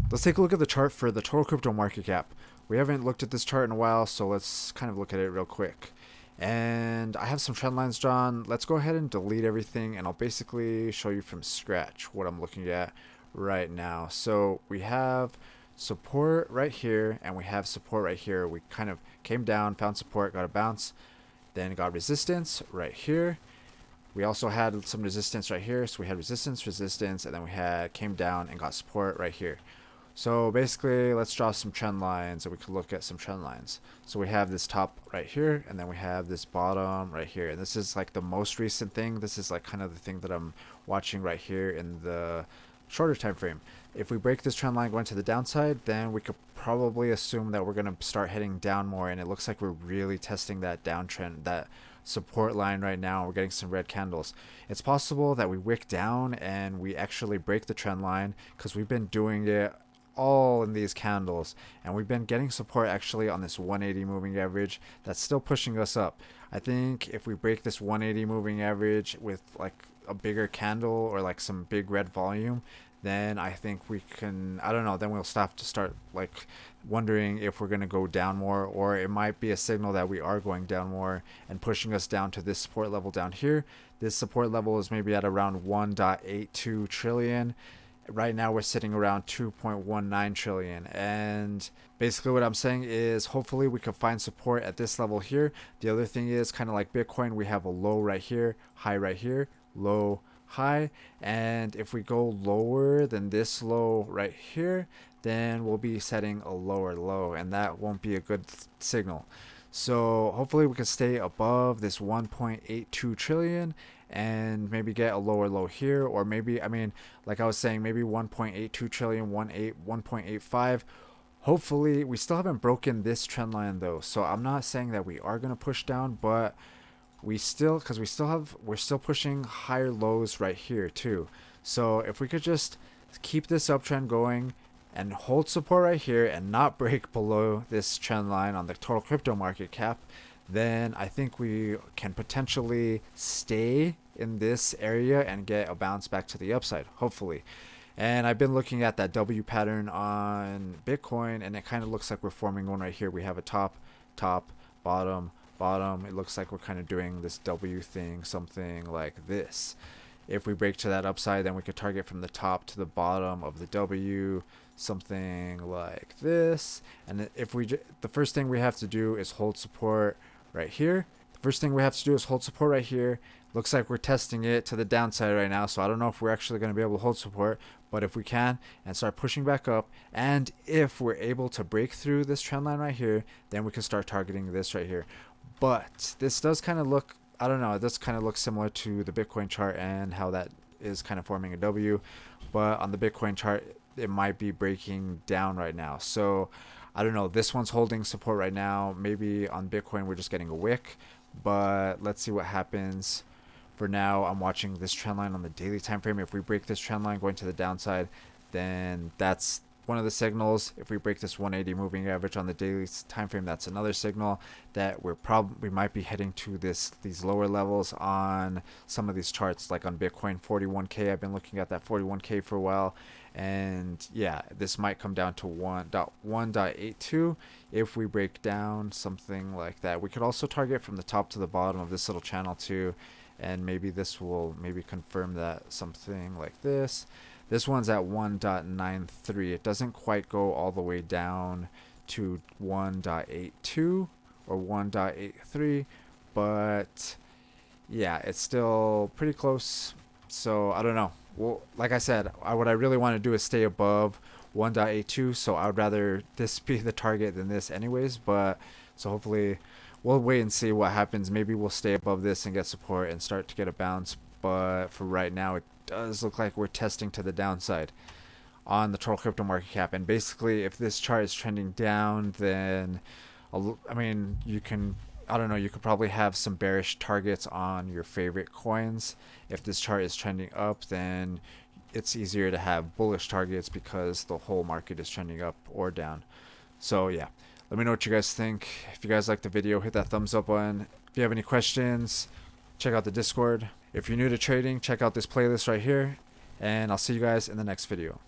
Let's take a look at the chart for the total crypto market cap. We haven't looked at this chart in a while, so let's kind of look at it real quick. And I have some trend lines drawn. Let's go ahead and delete everything, and I'll basically show you from scratch what I'm looking at right now. So we have support right here, and we have support right here. We kind of came down, found support, got a bounce, then got resistance right here. We also had some resistance right here, so we had resistance, and then we had came down and got support right here. So basically, let's draw some trend lines, and we could look at some trend lines. So we have this top right here, and then we have this bottom right here. And this is like the most recent thing. This is like kind of the thing that I'm watching right here in the shorter time frame. If we break this trend line going to the downside, then we could probably assume that we're going to start heading down more, and it looks like we're really testing that downtrend, that support line right now. We're getting some red candles. It's possible that we wick down and we actually break the trend line, because we've been doing it all in these candles, and we've been getting support actually on this 180 moving average that's still pushing us up. I think if we break this 180 moving average with like a bigger candle or like some big red volume, then I think we can, I don't know, then we'll start like wondering if we're going to go down more, or it might be a signal that we are going down more and pushing us down to this support level down here. This support level is maybe at around 1.82 trillion. Right now we're sitting around 2.19 trillion, and basically what I'm saying is hopefully we can find support at this level here. The other thing is kind of like Bitcoin, we have a low right here, high right here, low, high, and if we go lower than this low right here, then we'll be setting a lower low, and that won't be a good signal. So hopefully we can stay above this 1.82 trillion and maybe get a lower low here, or maybe, I mean, like I was saying, maybe 1.82 trillion, 1.85. Hopefully we still haven't broken this trend line though, so I'm not saying that we are going to push down, but we're still pushing higher lows right here too. So if we could just keep this uptrend going and hold support right here and not break below this trend line on the total crypto market cap, then I think we can potentially stay in this area and get a bounce back to the upside, hopefully. And I've been looking at that W pattern on Bitcoin, and it kind of looks like we're forming one right here. We have a top, bottom, bottom. It looks like we're kind of doing this W thing, something like this. If we break to that upside, then we could target from the top to the bottom of the W, something like this. And if we, the first thing we have to do is hold support right here. The first thing we have to do is hold support right here. Looks like we're testing it to the downside right now, so I don't know if we're actually going to be able to hold support, but if we can and start pushing back up, and if we're able to break through this trend line right here, then we can start targeting this right here. But this does kind of look, I don't know, it does kind of look similar to the Bitcoin chart and how that is kind of forming a W, but on the Bitcoin chart it might be breaking down right now. So I don't know, this one's holding support right now. Maybe on Bitcoin we're just getting a wick, but let's see what happens. For now, I'm watching this trend line on the daily time frame. If we break this trend line going to the downside, then that's one of the signals. If we break this 180 moving average on the daily time frame, that's another signal that we might be heading to these lower levels on some of these charts, like on Bitcoin 41k. I've been looking at that 41k for a while, and yeah, this might come down to 1.82 if we break down something like that. We could also target from the top to the bottom of this little channel too, and maybe this will maybe confirm that, something like this. This one's at 1.93. It doesn't quite go all the way down to 1.82 or 1.83, but yeah, it's still pretty close. So I don't know. Well, like I said, what I really want to do is stay above 1.82, so I would rather this be the target than this anyways, but so hopefully we'll wait and see what happens. Maybe we'll stay above this and get support and start to get a bounce, but for right now it does look like we're testing to the downside on the total crypto market cap. And basically if this chart is trending down, then I mean, you can, I don't know, you could probably have some bearish targets on your favorite coins. If this chart is trending up, then it's easier to have bullish targets because the whole market is trending up or down. So yeah, let me know what you guys think. If you guys liked the video, hit that thumbs up button. If you have any questions, check out the Discord. If you're new to trading, check out this playlist right here, and I'll see you guys in the next video.